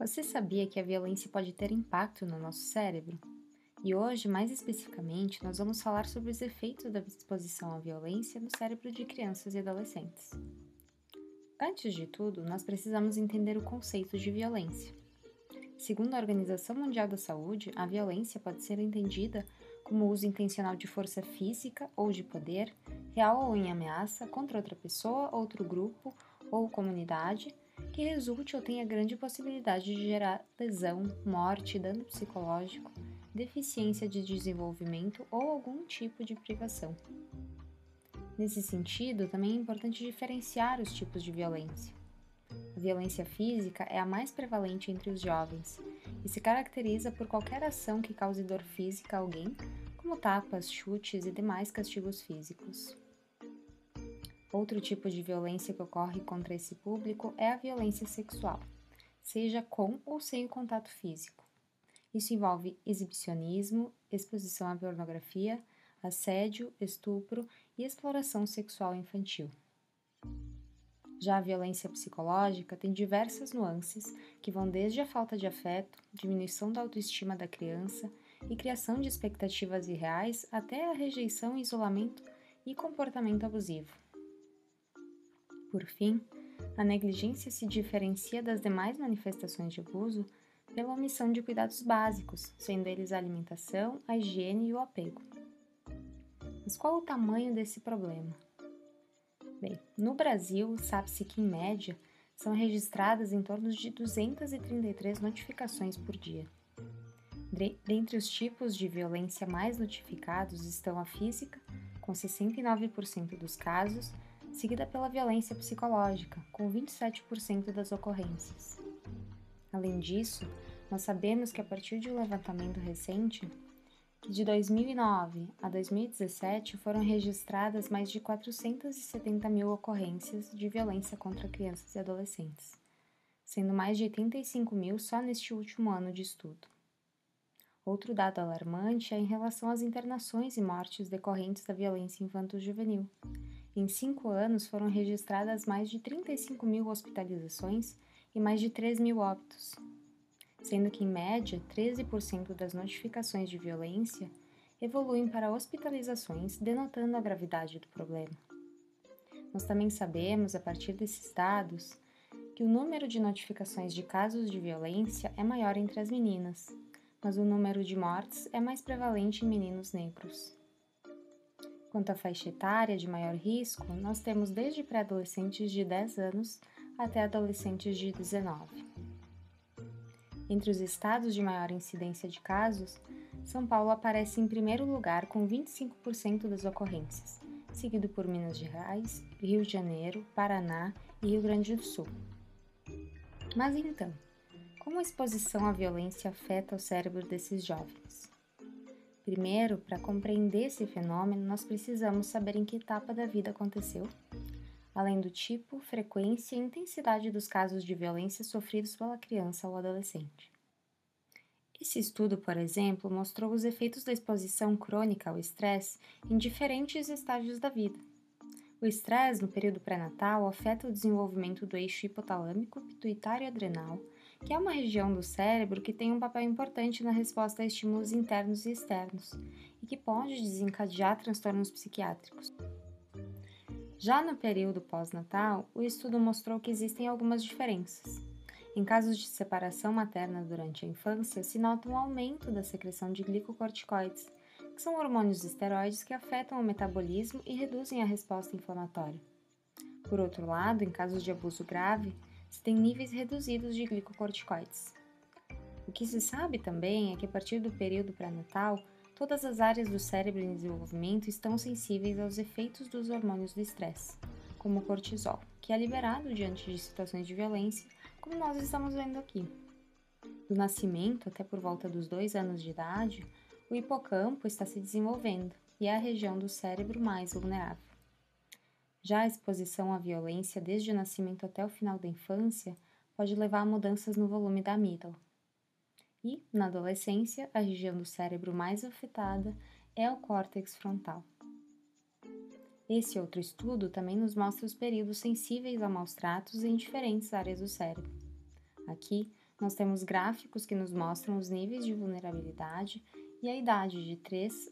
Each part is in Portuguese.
Você sabia que a violência pode ter impacto no nosso cérebro? E hoje, mais especificamente, nós vamos falar sobre os efeitos da exposição à violência no cérebro de crianças e adolescentes. Antes de tudo, nós precisamos entender o conceito de violência. Segundo a Organização Mundial da Saúde, a violência pode ser entendida como o uso intencional de força física ou de poder, real ou em ameaça, contra outra pessoa, outro grupo ou comunidade, que resulte ou tenha grande possibilidade de gerar lesão, morte, dano psicológico, deficiência de desenvolvimento ou algum tipo de privação. Nesse sentido, também é importante diferenciar os tipos de violência. A violência física é a mais prevalente entre os jovens e se caracteriza por qualquer ação que cause dor física a alguém, como tapas, chutes e demais castigos físicos. Outro tipo de violência que ocorre contra esse público é a violência sexual, seja com ou sem o contato físico. Isso envolve exibicionismo, exposição à pornografia, assédio, estupro e exploração sexual infantil. Já a violência psicológica tem diversas nuances que vão desde a falta de afeto, diminuição da autoestima da criança e criação de expectativas irreais até a rejeição, isolamento e comportamento abusivo. Por fim, a negligência se diferencia das demais manifestações de abuso pela omissão de cuidados básicos, sendo eles a alimentação, a higiene e o apego. Mas qual o tamanho desse problema? Bem, no Brasil, sabe-se que, em média, são registradas em torno de 233 notificações por dia. Dentre os tipos de violência mais notificados estão a física, com 69% dos casos, seguida pela violência psicológica, com 27% das ocorrências. Além disso, nós sabemos que a partir de um levantamento recente, que de 2009 a 2017 foram registradas mais de 470 mil ocorrências de violência contra crianças e adolescentes, sendo mais de 85 mil só neste último ano de estudo. Outro dado alarmante é em relação às internações e mortes decorrentes da violência infanto-juvenil. Em 5 anos foram registradas mais de 35 mil hospitalizações e mais de 3 mil óbitos, sendo que, em média, 13% das notificações de violência evoluem para hospitalizações, denotando a gravidade do problema. Nós também sabemos, a partir desses dados, que o número de notificações de casos de violência é maior entre as meninas, mas o número de mortes é mais prevalente em meninos negros. Quanto à faixa etária de maior risco, nós temos desde pré-adolescentes de 10 anos até adolescentes de 19. Entre os estados de maior incidência de casos, São Paulo aparece em primeiro lugar com 25% das ocorrências, seguido por Minas Gerais, Rio de Janeiro, Paraná e Rio Grande do Sul. Mas então, como a exposição à violência afeta o cérebro desses jovens? Primeiro, para compreender esse fenômeno, nós precisamos saber em que etapa da vida aconteceu, além do tipo, frequência e intensidade dos casos de violência sofridos pela criança ou adolescente. Esse estudo, por exemplo, mostrou os efeitos da exposição crônica ao estresse em diferentes estágios da vida. O estresse, no período pré-natal, afeta o desenvolvimento do eixo hipotalâmico, pituitário e adrenal, que é uma região do cérebro que tem um papel importante na resposta a estímulos internos e externos e que pode desencadear transtornos psiquiátricos. Já no período pós-natal, o estudo mostrou que existem algumas diferenças. Em casos de separação materna durante a infância, se nota um aumento da secreção de glicocorticoides, que são hormônios esteroides que afetam o metabolismo e reduzem a resposta inflamatória. Por outro lado, em casos de abuso grave, se tem níveis reduzidos de glicocorticoides. O que se sabe também é que a partir do período pré-natal, todas as áreas do cérebro em desenvolvimento estão sensíveis aos efeitos dos hormônios do estresse, como o cortisol, que é liberado diante de situações de violência, como nós estamos vendo aqui. Do nascimento até por volta dos 2 anos de idade, o hipocampo está se desenvolvendo e é a região do cérebro mais vulnerável. Já a exposição à violência desde o nascimento até o final da infância pode levar a mudanças no volume da amígdala. E, na adolescência, a região do cérebro mais afetada é o córtex frontal. Esse outro estudo também nos mostra os períodos sensíveis a maus tratos em diferentes áreas do cérebro. Aqui, nós temos gráficos que nos mostram os níveis de vulnerabilidade e a idade de 3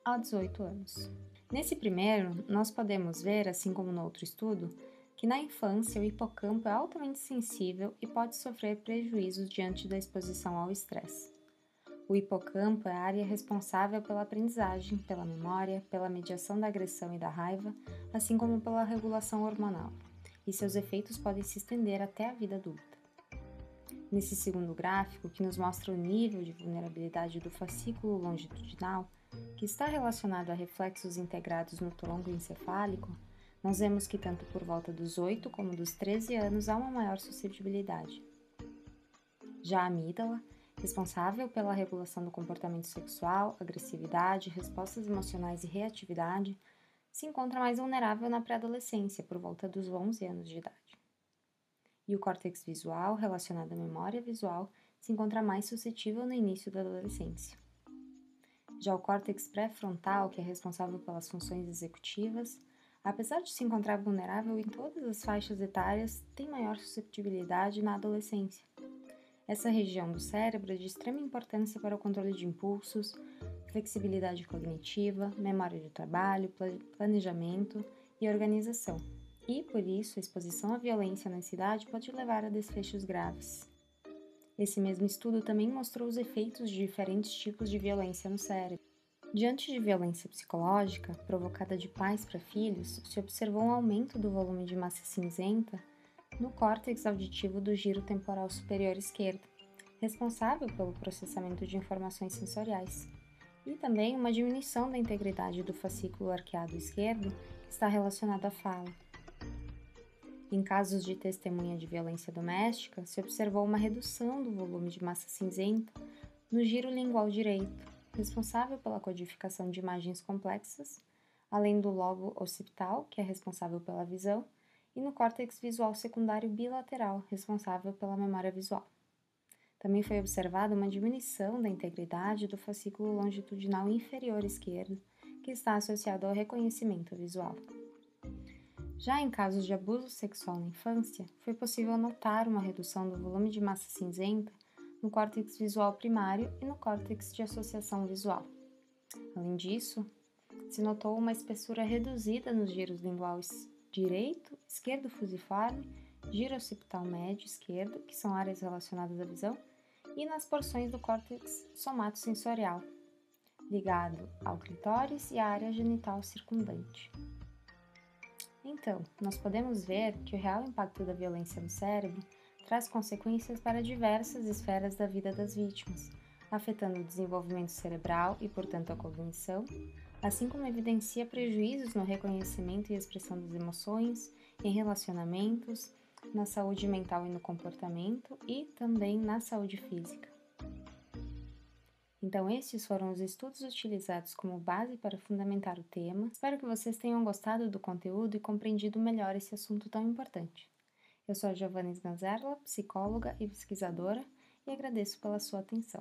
a 18 anos. Nesse primeiro, nós podemos ver, assim como no outro estudo, que na infância o hipocampo é altamente sensível e pode sofrer prejuízos diante da exposição ao estresse. O hipocampo é a área responsável pela aprendizagem, pela memória, pela mediação da agressão e da raiva, assim como pela regulação hormonal, e seus efeitos podem se estender até a vida adulta. Nesse segundo gráfico, que nos mostra o nível de vulnerabilidade do fascículo longitudinal, que está relacionado a reflexos integrados no tronco encefálico, nós vemos que tanto por volta dos 8 como dos 13 anos há uma maior suscetibilidade. Já a amígdala, responsável pela regulação do comportamento sexual, agressividade, respostas emocionais e reatividade, se encontra mais vulnerável na pré-adolescência, por volta dos 11 anos de idade. E o córtex visual, relacionado à memória visual, se encontra mais suscetível no início da adolescência. Já o córtex pré-frontal, que é responsável pelas funções executivas, apesar de se encontrar vulnerável em todas as faixas etárias, tem maior susceptibilidade na adolescência. Essa região do cérebro é de extrema importância para o controle de impulsos, flexibilidade cognitiva, memória de trabalho, planejamento e organização. E, por isso, a exposição à violência nessa idade pode levar a desfechos graves. Esse mesmo estudo também mostrou os efeitos de diferentes tipos de violência no cérebro. Diante de violência psicológica, provocada de pais para filhos, se observou um aumento do volume de massa cinzenta no córtex auditivo do giro temporal superior esquerdo, responsável pelo processamento de informações sensoriais, e também uma diminuição da integridade do fascículo arqueado esquerdo, que está relacionado à fala. Em casos de testemunha de violência doméstica, se observou uma redução do volume de massa cinzenta no giro lingual direito, responsável pela codificação de imagens complexas, além do lobo occipital, que é responsável pela visão, e no córtex visual secundário bilateral, responsável pela memória visual. Também foi observada uma diminuição da integridade do fascículo longitudinal inferior esquerdo, que está associado ao reconhecimento visual. Já em casos de abuso sexual na infância, foi possível notar uma redução do volume de massa cinzenta no córtex visual primário e no córtex de associação visual. Além disso, se notou uma espessura reduzida nos giros linguais direito, esquerdo fusiforme, giro occipital médio esquerdo, que são áreas relacionadas à visão, e nas porções do córtex somatosensorial, ligado ao clitóris e à área genital circundante. Então, nós podemos ver que o real impacto da violência no cérebro traz consequências para diversas esferas da vida das vítimas, afetando o desenvolvimento cerebral e, portanto, a cognição, assim como evidencia prejuízos no reconhecimento e expressão das emoções, em relacionamentos, na saúde mental e no comportamento e também na saúde física. Então, esses foram os estudos utilizados como base para fundamentar o tema. Espero que vocês tenham gostado do conteúdo e compreendido melhor esse assunto tão importante. Eu sou a Giovanna Sganzerla, psicóloga e pesquisadora, e agradeço pela sua atenção.